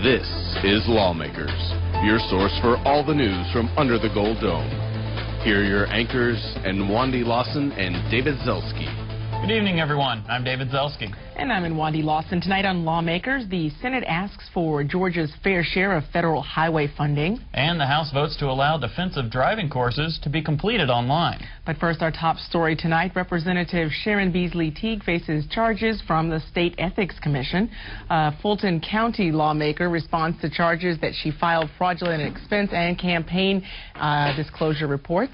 This is Lawmakers, your source for all the news from under the Gold Dome. Here are your anchors, Nwandi Lawson and David Zelski. Good evening, everyone. I'm David Zelski. And I'm Nwandi Lawson. Tonight on Lawmakers, the Senate asks for Georgia's fair share of federal highway funding. And the House votes to allow defensive driving courses to be completed online. But first, our top story tonight, Representative Sharon Beasley-Teague faces charges from the State Ethics Commission. A Fulton County lawmaker responds to charges that she filed fraudulent expense and campaign disclosure reports.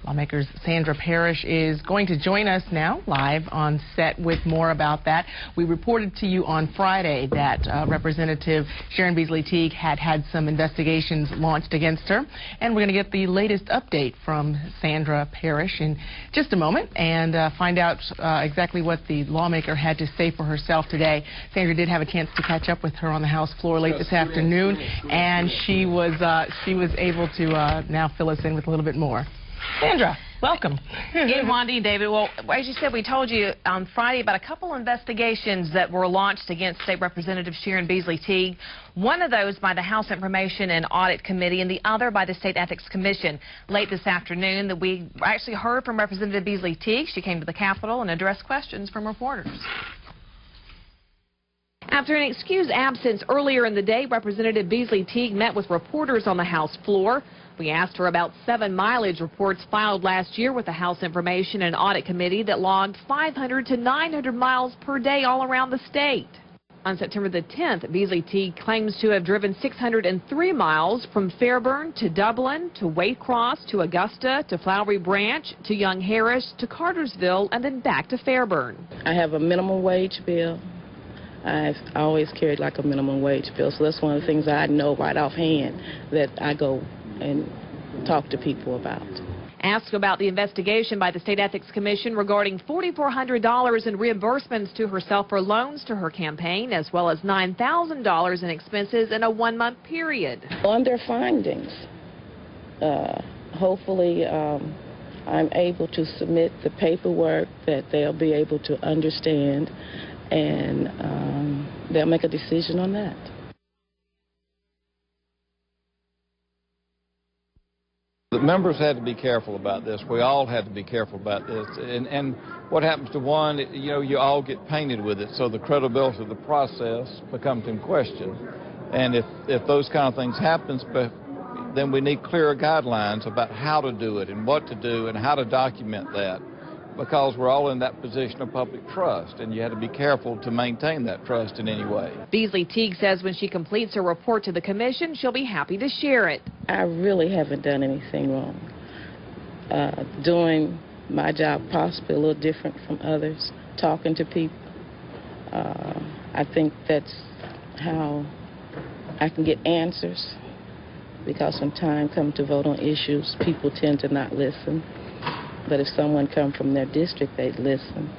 Lawmakers Sandra Parrish is going to join us now live on set with more about that. We reported to you on Friday that Representative Sharon Beasley-Teague had some investigations launched against her. And we're going to get the latest update from Sandra Parrish in just a moment and find out exactly what the lawmaker had to say for herself today. Sandra did have a chance to catch up with her on the House floor late this afternoon, and she was able to now fill us in with a little bit more. Sandra, welcome. Good morning, David. Well, as you said, we told you on Friday about a couple investigations that were launched against State Representative Sharon Beasley-Teague. One of those by the House Information and Audit Committee and the other by the State Ethics Commission. Late this afternoon, that we actually heard from Representative Beasley-Teague. She came to the Capitol and addressed questions from reporters. After an excused absence earlier in the day, Representative Beasley-Teague met with reporters on the House floor. We asked her about 7 mileage reports filed last year with the House Information and Audit Committee that logged 500 to 900 miles per day all around the state. On September the 10th, Beasley-Teague claims to have driven 603 miles from Fairburn to Dublin to Waycross to Augusta to Flowery Branch to Young Harris to Cartersville and then back to Fairburn. I have a minimum wage bill. I've always carried like a minimum wage bill, so that's one of the things I know right offhand that I go and talk to people about. Asked about the investigation by the State Ethics Commission regarding $4,400 in reimbursements to herself for loans to her campaign, as well as $9,000 in expenses in a 1-month period. On their findings, hopefully I'm able to submit the paperwork that they'll be able to understand, and they'll make a decision on that. The members had to be careful about this. We all had to be careful about this. And what happens to one, you all get painted with it, so the credibility of the process becomes in question. And if those kind of things happen, then we need clearer guidelines about how to do it and what to do and how to document that, because we're all in that position of public trust, and you have to be careful to maintain that trust in any way. Beasley-Teague says when she completes her report to the commission, she'll be happy to share it. I really haven't done anything wrong. Doing my job possibly a little different from others, talking to people. I think that's how I can get answers, because when time comes to vote on issues, people tend to not listen. But if someone comes from their district, they'd listen.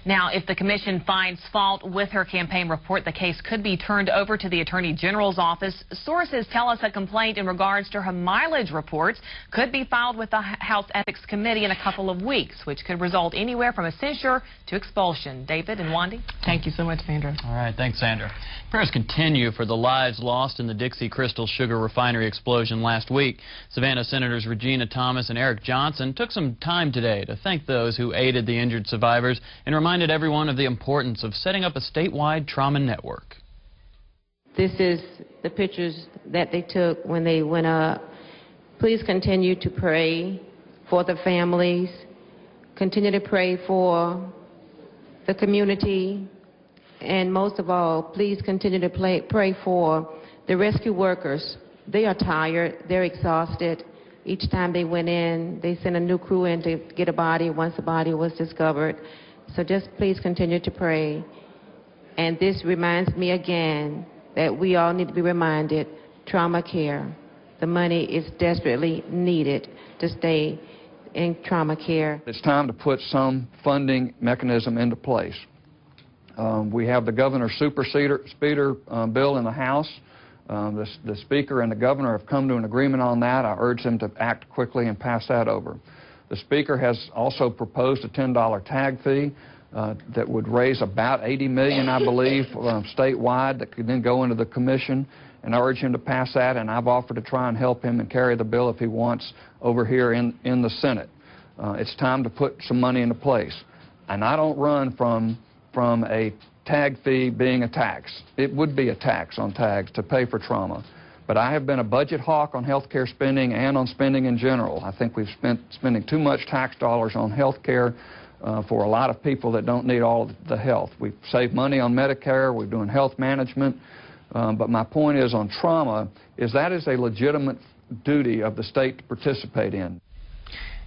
Now, if the commission finds fault with her campaign report, the case could be turned over to the Attorney General's office. Sources tell us a complaint in regards to her mileage reports could be filed with the House Ethics Committee in a couple of weeks, which could result anywhere from a censure to expulsion. David and Nwandi? Thank you so much, Sandra. All right, thanks, Sandra. Prayers continue for the lives lost in the Dixie Crystal Sugar Refinery explosion last week. Savannah Senators Regina Thomas and Eric Johnson took some time today to thank those who aided the injured survivors and reminded everyone of the importance of setting up a statewide trauma network. This is the pictures that they took when they went up. Please continue to pray for the families. Continue to pray for the community. And most of all, please continue to pray for the rescue workers. They are tired. They're exhausted. Each time they went in, they sent a new crew in to get a body once the body was discovered. So just please continue to pray. And this reminds me again that we all need to be reminded, trauma care. The money is desperately needed to stay in trauma care. It's time to put some funding mechanism into place. We have the governor's speeder bill in the House. The Speaker and the Governor have come to an agreement on that. I urge them to act quickly and pass that over. The Speaker has also proposed a $10 tag fee. that would raise about $80 million, I believe, statewide, that could then go into the commission, and I urge him to pass that, and I've offered to try and help him and carry the bill if he wants over here in the Senate. It's time to put some money into place. And I don't run from a tag fee being a tax. It would be a tax on tags to pay for trauma. But I have been a budget hawk on health care spending and on spending in general. I think we've spending too much tax dollars on health care for a lot of people that don't need all of the health. We've saved money on Medicare, we're doing health management, but my point is on trauma is that is a legitimate duty of the state to participate in.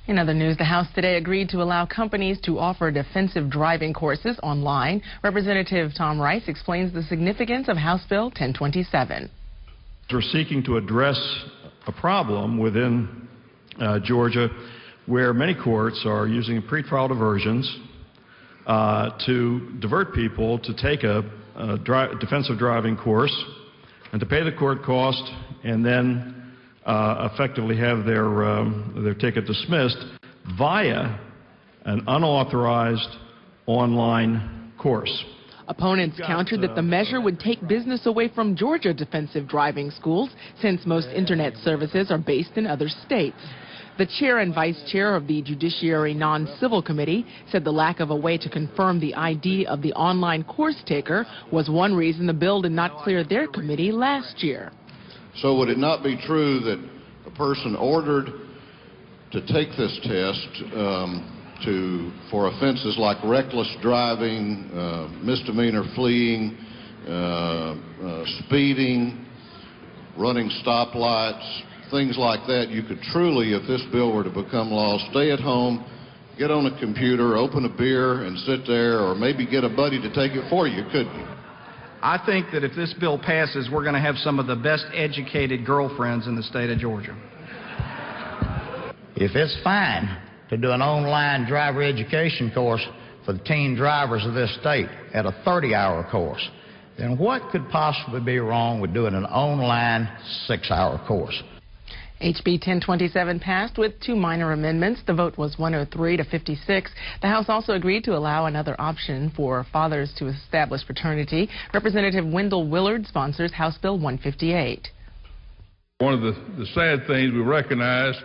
In other news, the House today agreed to allow companies to offer defensive driving courses online. Representative Tom Rice explains the significance of House Bill 1027. We're seeking to address a problem within Georgia where many courts are using pretrial diversions to divert people to take a defensive driving course and to pay the court cost and then effectively have their ticket dismissed via an unauthorized online course. Opponents countered that the measure would take business away from Georgia defensive driving schools, since most internet services are based in other states. The chair and vice chair of the Judiciary Non-Civil Committee said the lack of a way to confirm the ID of the online course taker was one reason the bill did not clear their committee last year. So would it not be true that a person ordered to take this test for offenses like reckless driving, misdemeanor fleeing, speeding, running stoplights, things like that, you could truly, if this bill were to become law, stay at home, get on a computer, open a beer and sit there, or maybe get a buddy to take it for you, couldn't you? I think that if this bill passes, we're going to have some of the best educated girlfriends in the state of Georgia. If it's fine to do an online driver education course for the teen drivers of this state at a 30-hour course, then what could possibly be wrong with doing an online 6-hour course? HB 1027 passed with 2 minor amendments. The vote was 103 to 56. The House also agreed to allow another option for fathers to establish paternity. Representative Wendell Willard sponsors House Bill 158. One of the sad things we recognize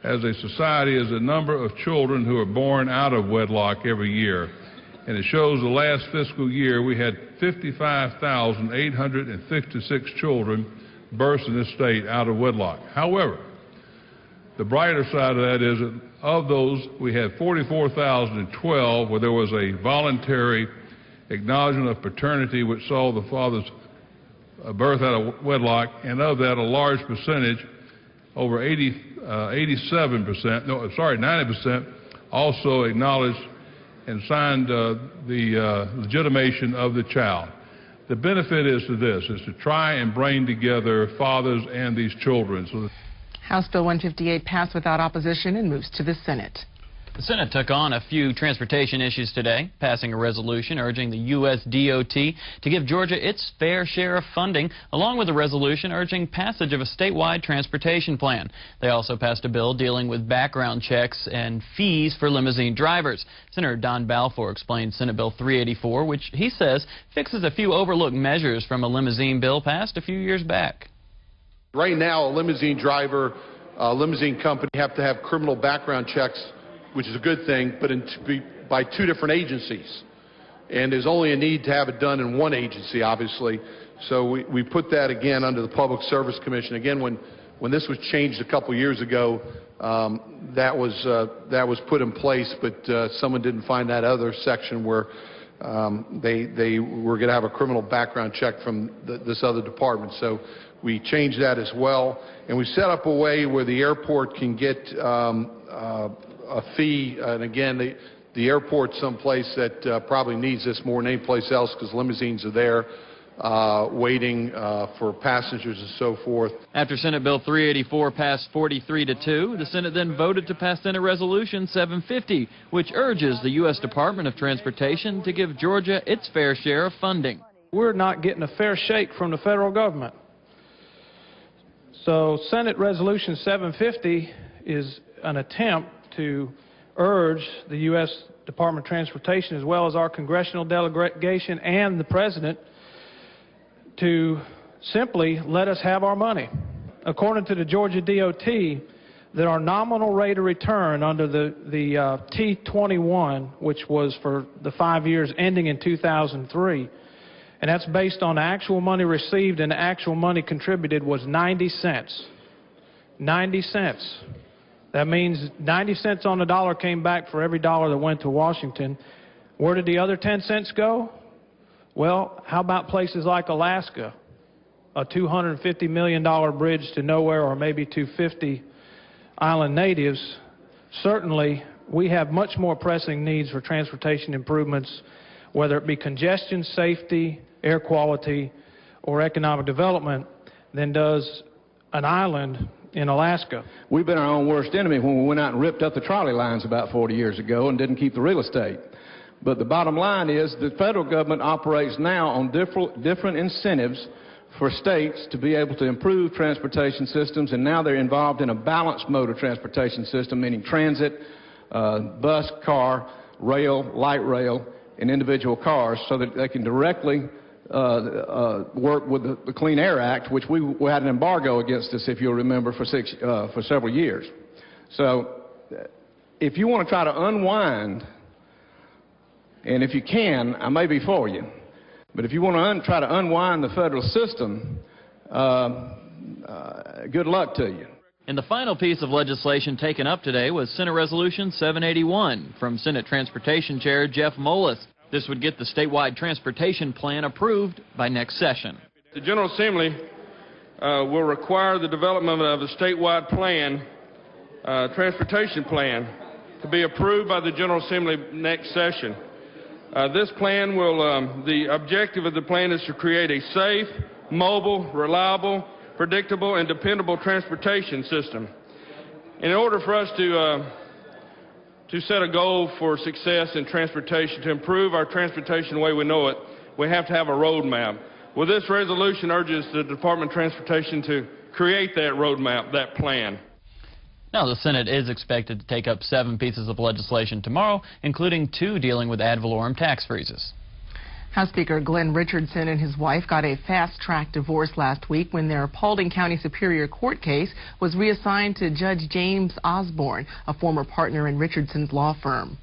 as a society is the number of children who are born out of wedlock every year. And it shows the last fiscal year we had 55,856 children births in this state out of wedlock. However, the brighter side of that is that of those, we had 44,012 where there was a voluntary acknowledgement of paternity which saw the father's birth out of wedlock, and of that a large percentage, over 90% also acknowledged and signed the legitimation of the child. The benefit is to this, is to try and bring together fathers and these children. So House Bill 158 passed without opposition and moves to the Senate. The Senate took on a few transportation issues today, passing a resolution urging the U.S. DOT to give Georgia its fair share of funding, along with a resolution urging passage of a statewide transportation plan. They also passed a bill dealing with background checks and fees for limousine drivers. Senator Don Balfour explained Senate Bill 384, which he says fixes a few overlooked measures from a limousine bill passed a few years back. Right now, a limousine driver, a limousine company have to have criminal background checks, which is a good thing, but by 2 different agencies. And there's only a need to have it done in one agency, obviously. So we put that again under the Public Service Commission. Again, when this was changed a couple years ago, that was put in place, but someone didn't find that other section where they were going to have a criminal background check from this other department. So we changed that as well. And we set up a way where the airport can get a fee, and again, the airport's someplace that probably needs this more than any place else because limousines are there waiting for passengers and so forth. After Senate Bill 384 passed 43-2, the Senate then voted to pass Senate Resolution 750, which urges the U.S. Department of Transportation to give Georgia its fair share of funding. We're not getting a fair shake from the federal government. So Senate Resolution 750 is an attempt to urge the U.S. Department of Transportation, as well as our congressional delegation and the President, to simply let us have our money. According to the Georgia DOT, that our nominal rate of return under the T21, which was for the 5 years ending in 2003, and that's based on actual money received and actual money contributed, was 90 cents. 90 cents. That means 90 cents on the dollar came back for every dollar that went to Washington. Where did the other 10 cents go? Well, how about places like Alaska? A $250 million bridge to nowhere, or maybe 250 island natives. Certainly, we have much more pressing needs for transportation improvements, whether it be congestion, safety, air quality, or economic development, than does an island in Alaska. We've been our own worst enemy when we went out and ripped up the trolley lines about 40 years ago and didn't keep the real estate. But the bottom line is the federal government operates now on different incentives for states to be able to improve transportation systems, and now they're involved in a balanced mode of transportation system, meaning transit, bus, car, rail, light rail, and individual cars, so that they can directly work with the Clean Air Act, which we had an embargo against us, if you'll remember, for several years. So if you want to try to unwind, and if you can, I may be for you, but if you want to try to unwind the federal system, good luck to you. And the final piece of legislation taken up today was Senate Resolution 781 from Senate Transportation Chair Jeff Moelis. This would get the statewide transportation plan approved by next session. The General Assembly will require the development of a statewide plan, transportation plan, to be approved by the General Assembly next session. This plan will, the objective of the plan is to create a safe, mobile, reliable, predictable, and dependable transportation system. In order for us to set a goal for success in transportation, to improve our transportation the way we know it, we have to have a roadmap. Well, this resolution urges the Department of Transportation to create that roadmap, that plan. Now, the Senate is expected to take up 7 pieces of legislation tomorrow, including 2 dealing with ad valorem tax freezes. House Speaker Glenn Richardson and his wife got a fast-track divorce last week when their Paulding County Superior Court case was reassigned to Judge James Osborne, a former partner in Richardson's law firm.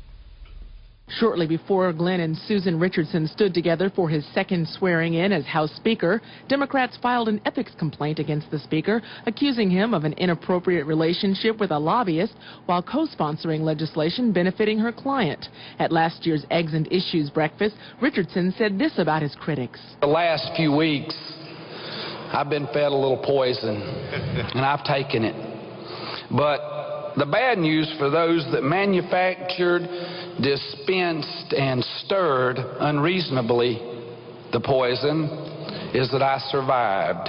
Shortly before Glenn and Susan Richardson stood together for his second swearing-in as House Speaker, Democrats filed an ethics complaint against the Speaker, accusing him of an inappropriate relationship with a lobbyist while co-sponsoring legislation benefiting her client. At last year's Eggs and Issues breakfast, Richardson said this about his critics. The last few weeks, I've been fed a little poison, and I've taken it. But the bad news for those that manufactured, dispensed, and stirred unreasonably the poison is that I survived.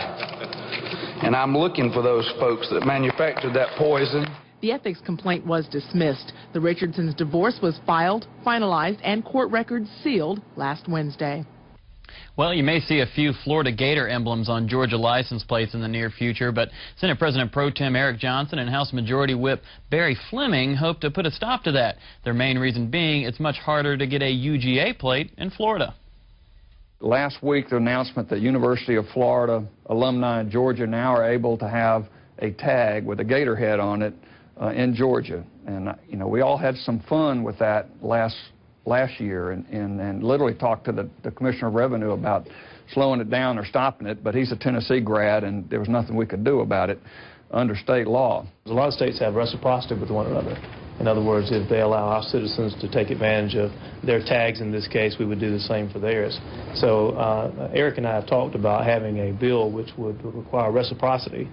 And I'm looking for those folks that manufactured that poison. The ethics complaint was dismissed. The Richardsons' divorce was filed, finalized, and court records sealed last Wednesday. Well, you may see a few Florida Gator emblems on Georgia license plates in the near future, but Senate President Pro Tem Eric Johnson and House Majority Whip Barry Fleming hope to put a stop to that. Their main reason being it's much harder to get a UGA plate in Florida. Last week, the announcement that University of Florida alumni in Georgia now are able to have a tag with a gator head on it in Georgia. And, you know, we all had some fun with that last year and literally talked to the Commissioner of Revenue about slowing it down or stopping it, but he's a Tennessee grad and there was nothing we could do about it under state law. A lot of states have reciprocity with one another. In other words, if they allow our citizens to take advantage of their tags in this case, we would do the same for theirs. So Eric and I have talked about having a bill which would require reciprocity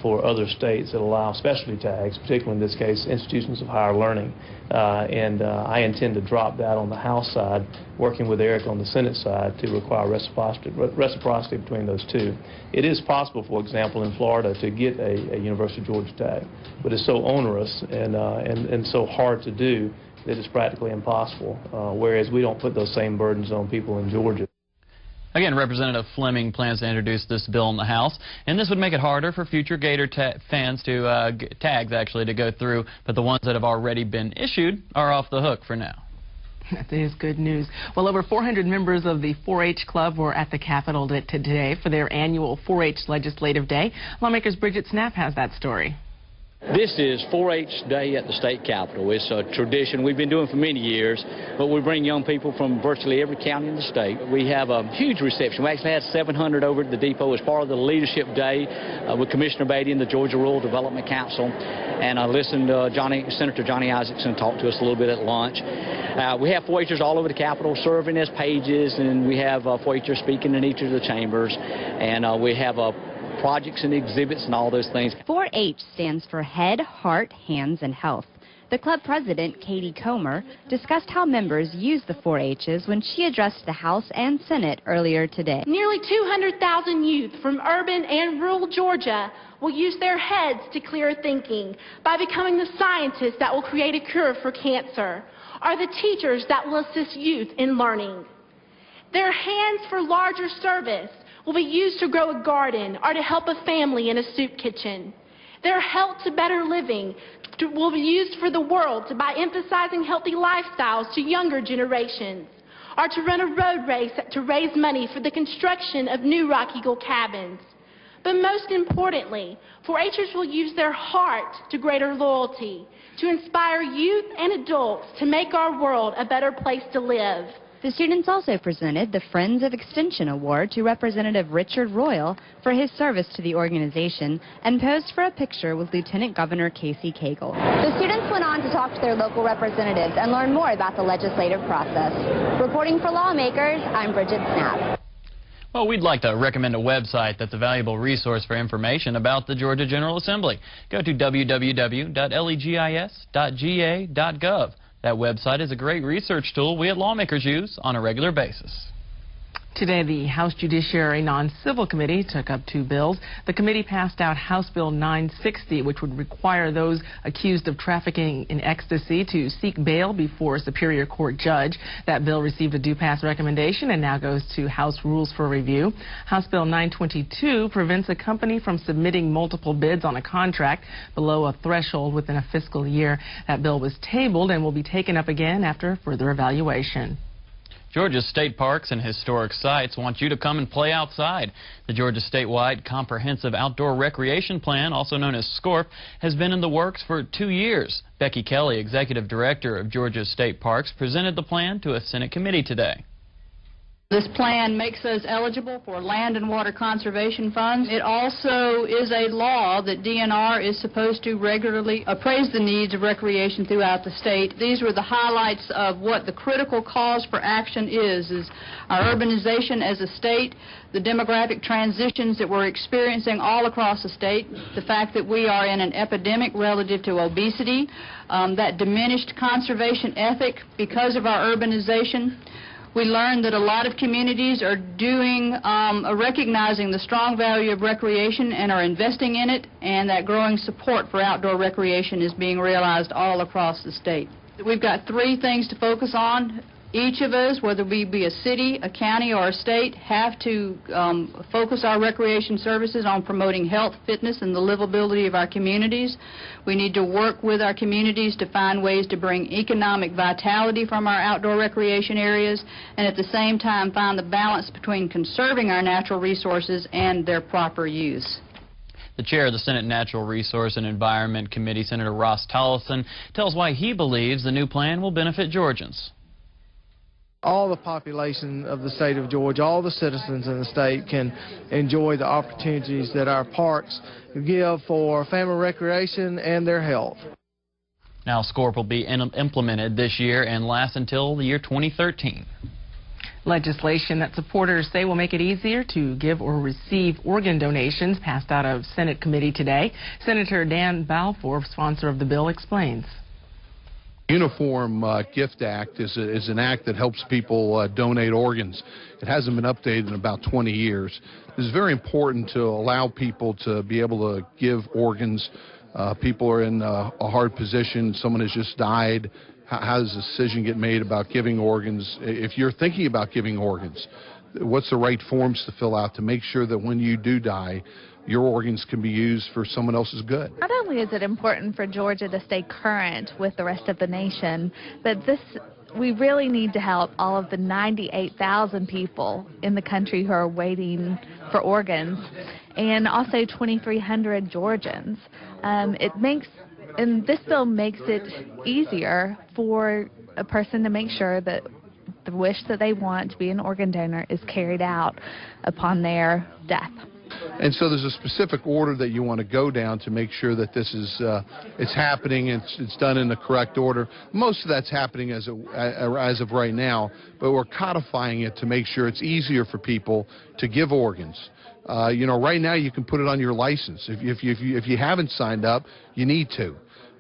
for other states that allow specialty tags, particularly in this case institutions of higher learning. I intend to drop that on the House side, working with Eric on the Senate side to require reciprocity between those two. It is possible, for example, in Florida to get a University of Georgia tag, but it's so onerous and so hard to do that it's practically impossible, whereas we don't put those same burdens on people in Georgia. Again, Representative Fleming plans to introduce this bill in the House, and this would make it harder for future Gator fans to tags actually to go through, but the ones that have already been issued are off the hook for now. That is good news. Well, over 400 members of the 4-H Club were at the Capitol today for their annual 4-H Legislative Day. Lawmakers Bridget Snapp has that story. This is 4-H Day at the state capitol. It's a tradition we've been doing for many years, but we bring young people from virtually every county in the state. We have a huge reception. We actually had 700 over at the depot as part of the Leadership Day with Commissioner Beatty and the Georgia Rural Development Council. And I listened to Senator Johnny Isakson talk to us a little bit at lunch. We have 4-Hers all over the Capitol serving as pages, and we have 4-Hers speaking in each of the chambers. And we have projects and exhibits and all those things. 4-H stands for Head, Heart, Hands, and Health. The club president, Katie Comer, discussed how members use the 4-H's when she addressed the House and Senate earlier today. Nearly 200,000 youth from urban and rural Georgia will use their heads to clear thinking by becoming the scientists that will create a cure for cancer, or the teachers that will assist youth in learning. Their hands for larger service will be used to grow a garden or to help a family in a soup kitchen. Their help to better living will be used for the world by emphasizing healthy lifestyles to younger generations, or to run a road race to raise money for the construction of new Rock Eagle cabins. But most importantly, 4-Hers will use their heart to greater loyalty, to inspire youth and adults to make our world a better place to live. The students also presented the Friends of Extension Award to Representative Richard Royal for his service to the organization and posed for a picture with Lieutenant Governor Casey Cagle. The students went on to talk to their local representatives and learn more about the legislative process. Reporting for Lawmakers, I'm Bridget Snapp. Well, we'd like to recommend a website that's a valuable resource for information about the Georgia General Assembly. Go to www.legis.ga.gov. That website is a great research tool we at Lawmakers use on a regular basis. Today, the House Judiciary Non-Civil Committee took up 2 bills. The committee passed out House Bill 960, which would require those accused of trafficking in ecstasy to seek bail before a Superior Court judge. That bill received a due-pass recommendation and now goes to House Rules for review. House Bill 922 prevents a company from submitting multiple bids on a contract below a threshold within a fiscal year. That bill was tabled and will be taken up again after further evaluation. Georgia's state parks and historic sites want you to come and play outside. The Georgia statewide Comprehensive Outdoor Recreation Plan, also known as SCORP, has been in the works for 2 years. Becky Kelly, Executive Director of Georgia State Parks, presented the plan to a Senate committee today. This plan makes us eligible for land and water conservation funds. It also is a law that DNR is supposed to regularly appraise the needs of recreation throughout the state. These were the highlights of what the critical cause for action is our urbanization as a state, the demographic transitions that we're experiencing all across the state, the fact that we are in an epidemic relative to obesity, that diminished conservation ethic because of our urbanization. We learned that a lot of communities are recognizing the strong value of recreation and are investing in it, and that growing support for outdoor recreation is being realized all across the state. We've got 3 things to focus on. Each of us, whether we be a city, a county, or a state, have to focus our recreation services on promoting health, fitness, and the livability of our communities. We need to work with our communities to find ways to bring economic vitality from our outdoor recreation areas, and at the same time find the balance between conserving our natural resources and their proper use. The chair of the Senate Natural Resource and Environment Committee, Senator Ross Tolson, tells why he believes the new plan will benefit Georgians. All the population of the state of Georgia, all the citizens in the state can enjoy the opportunities that our parks give for family recreation and their health. Now, SCORP will be implemented this year and last until the year 2013. Legislation that supporters say will make it easier to give or receive organ donations passed out of Senate committee today. Senator Dan Balfour, sponsor of the bill, explains. Uniform Gift Act is an act that helps people donate organs. It hasn't been updated in about 20 years. It's very important to allow people to be able to give organs. People are in a hard position. Someone has just died. How does a decision get made about giving organs? If you're thinking about giving organs, what's the right forms to fill out to make sure that when you do die, your organs can be used for someone else's good? Not only is it important for Georgia to stay current with the rest of the nation, but this we really need to help all of the 98,000 people in the country who are waiting for organs, and also 2,300 Georgians. And this bill makes it easier for a person to make sure that the wish that they want to be an organ donor is carried out upon their death. And so there's a specific order that you want to go down to make sure that this is it's happening and it's done in the correct order. Most of that's happening as of right now, but we're codifying it to make sure it's easier for people to give organs. You know, right now you can put it on your license. If you haven't signed up, you need to.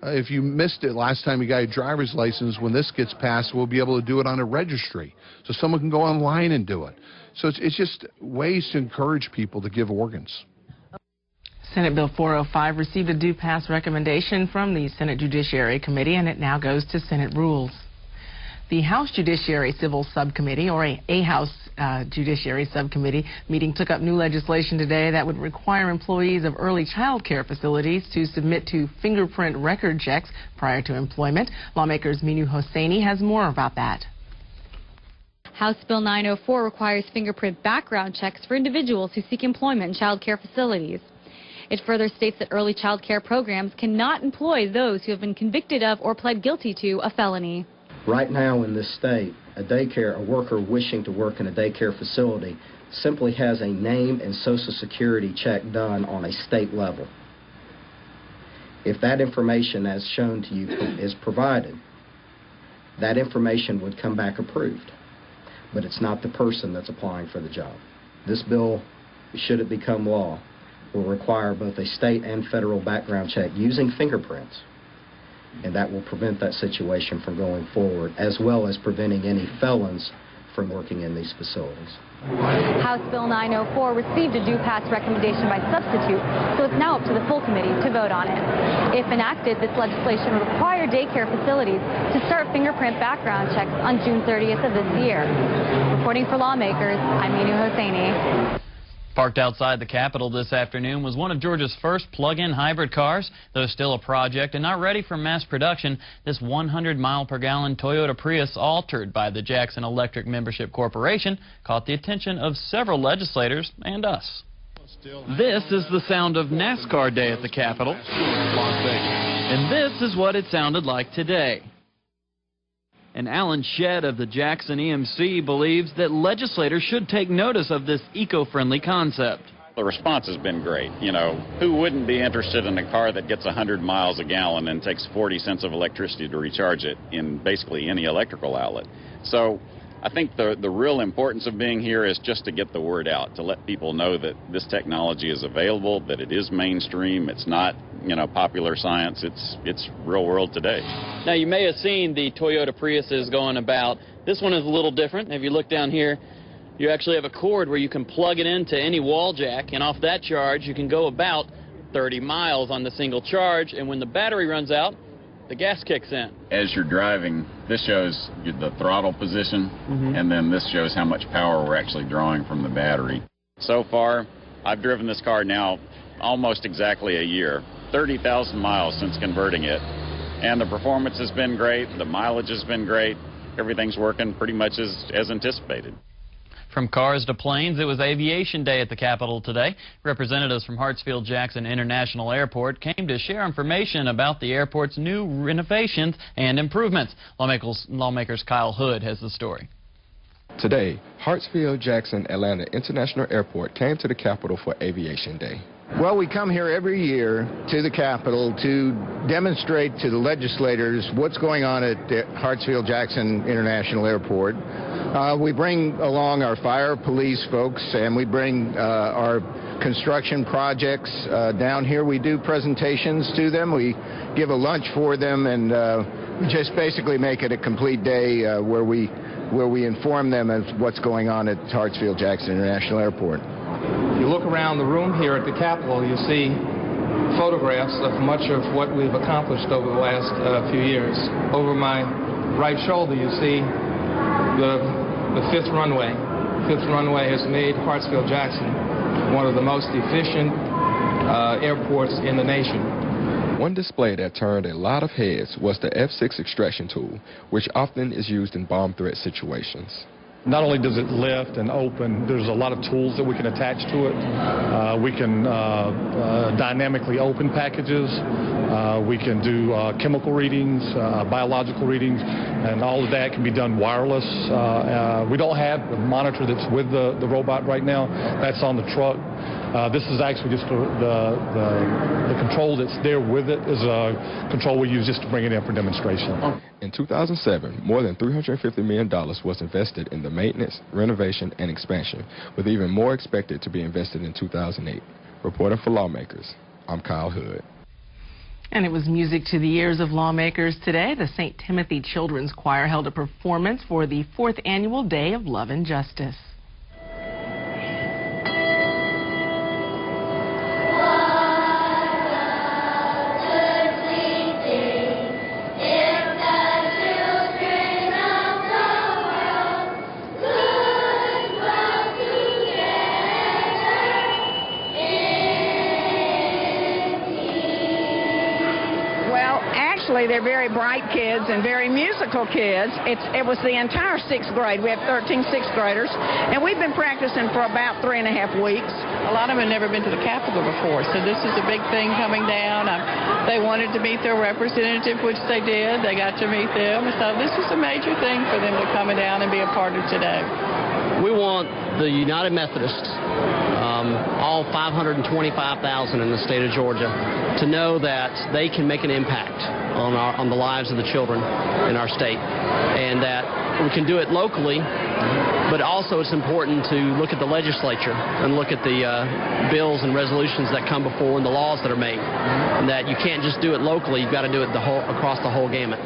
If you missed it last time you got your driver's license, when this gets passed, we'll be able to do it on a registry. So someone can go online and do it. So it's just ways to encourage people to give organs. Senate Bill 405 received a due pass recommendation from the Senate Judiciary Committee, and it now goes to Senate Rules. The House Judiciary Civil Subcommittee, or a House Judiciary Subcommittee meeting, took up new legislation today that would require employees of early child care facilities to submit to fingerprint record checks prior to employment. Lawmakers Minu Hosseini has more about that. House Bill 904 requires fingerprint background checks for individuals who seek employment in child care facilities. It further states that early child care programs cannot employ those who have been convicted of or pled guilty to a felony. Right now in this state, a worker wishing to work in a daycare facility simply has a name and Social Security check done on a state level. If that information as shown to you is provided, that information would come back approved. But it's not the person that's applying for the job. This bill, should it become law, will require both a state and federal background check using fingerprints, and that will prevent that situation from going forward, as well as preventing any felons from working in these facilities. House Bill 904 received a due pass recommendation by substitute, so it's now up to the full committee to vote on it. If enacted, this legislation would require daycare facilities to start fingerprint background checks on June 30th of this year. Reporting for Lawmakers, I'm Minu Hosseini. Parked outside the Capitol this afternoon was one of Georgia's first plug-in hybrid cars. Though still a project and not ready for mass production, this 100-mile-per-gallon Toyota Prius, altered by the Jackson Electric Membership Corporation, caught the attention of several legislators and us. This is the sound of NASCAR Day at the Capitol. And this is what it sounded like today. And Alan Shedd of the Jackson EMC believes that legislators should take notice of this eco-friendly concept. The response has been great. You know, who wouldn't be interested in a car that gets 100 miles a gallon and takes 40 cents of electricity to recharge it in basically any electrical outlet? So I think the real importance of being here is just to get the word out, to let people know that this technology is available, that it is mainstream, it's not, you know, popular science, it's real world today. Now, you may have seen the Toyota Priuses going about. This one is a little different. If you look down here, you actually have a cord where you can plug it into any wall jack, and off that charge you can go about 30 miles on the single charge, and when the battery runs out, the gas kicks in. As you're driving, this shows the throttle position, and then this shows how much power we're actually drawing from the battery. So far, I've driven this car now almost exactly a year, 30,000 miles since converting it, and the performance has been great, the mileage has been great, everything's working pretty much as anticipated. From cars to planes, it was Aviation Day at the Capitol today. Representatives from Hartsfield-Jackson International Airport came to share information about the airport's new renovations and improvements. Lawmakers Kyle Hood has the story. Today, Hartsfield-Jackson Atlanta International Airport came to the Capitol for Aviation Day. Well, we come here every year to the Capitol to demonstrate to the legislators what's going on at Hartsfield-Jackson International Airport. We bring along our fire, police folks, and we bring our construction projects down here. We do presentations to them. We give a lunch for them, and just basically make it a complete day where we inform them of what's going on at Hartsfield-Jackson International Airport. If you look around the room here at the Capitol, you see photographs of much of what we've accomplished over the last few years. Over my right shoulder, you see the fifth runway. The fifth runway has made Hartsfield-Jackson one of the most efficient airports in the nation. One display that turned a lot of heads was the F6 extraction tool, which often is used in bomb threat situations. Not only does it lift and open, there's a lot of tools that we can attach to it. We can dynamically open packages. We can do chemical readings, biological readings, and all of that can be done wireless. We don't have the monitor that's with the robot right now. That's on the truck. This is actually just the control that's there with it is a control we use just to bring it in for demonstration. In 2007, more than $350 million was invested in the maintenance, renovation, and expansion, with even more expected to be invested in 2008. Reporting for Lawmakers, I'm Kyle Hood. And it was music to the ears of lawmakers today. The St. Timothy Children's Choir held a performance for the 4th Annual Day of Love and Justice. They're very bright kids and very musical kids. It was the entire 6th grade. We have 13 6th graders, and we've been practicing for about 3.5 weeks. A lot of them had never been to the Capitol before, so this is a big thing coming down. They wanted to meet their representative, which they did. They got to meet them, so this was a major thing for them to come down and be a part of today. We want the United Methodists, all 525,000 in the state of Georgia, to know that they can make an impact on the lives of the children in our state, and that we can do it locally, but also it's important to look at the legislature and look at the bills and resolutions that come before and the laws that are made, and that you can't just do it locally, you've got to do it across the whole gamut.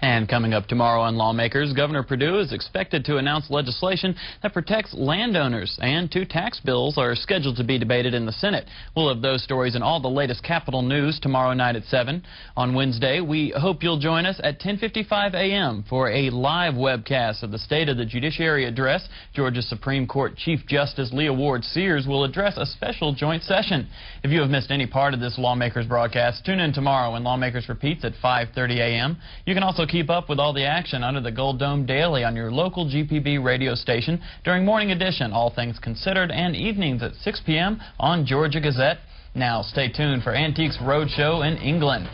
And coming up tomorrow on Lawmakers, Governor Perdue is expected to announce legislation that protects landowners, and 2 tax bills are scheduled to be debated in the Senate. We'll have those stories and all the latest Capitol news tomorrow night at 7. On Wednesday, we hope you'll join us at 10:55 a.m. for a live webcast of the State of the Judiciary Address. Georgia Supreme Court Chief Justice Leah Ward Sears will address a special joint session. If you have missed any part of this Lawmakers broadcast, tune in tomorrow when Lawmakers repeats at 5:30 a.m. You can also keep up with all the action under the Gold Dome daily on your local GPB radio station during Morning Edition, All Things Considered, and evenings at 6 p.m. on Georgia Gazette. Now, stay tuned for Antiques Roadshow in England.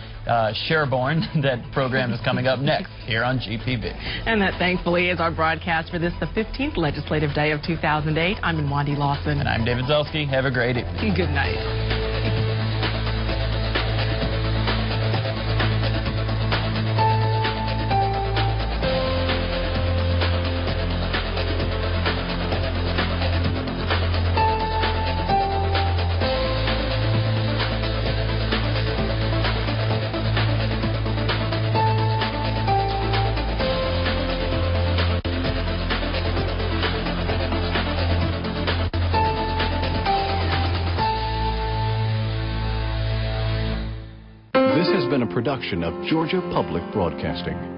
Sherborne, that program is coming up next here on GPB. And that, thankfully, is our broadcast for this, the 15th legislative day of 2008. I'm Nwandi Lawson. And I'm David Zelski. Have a great evening. Good night. This has been a production of Georgia Public Broadcasting.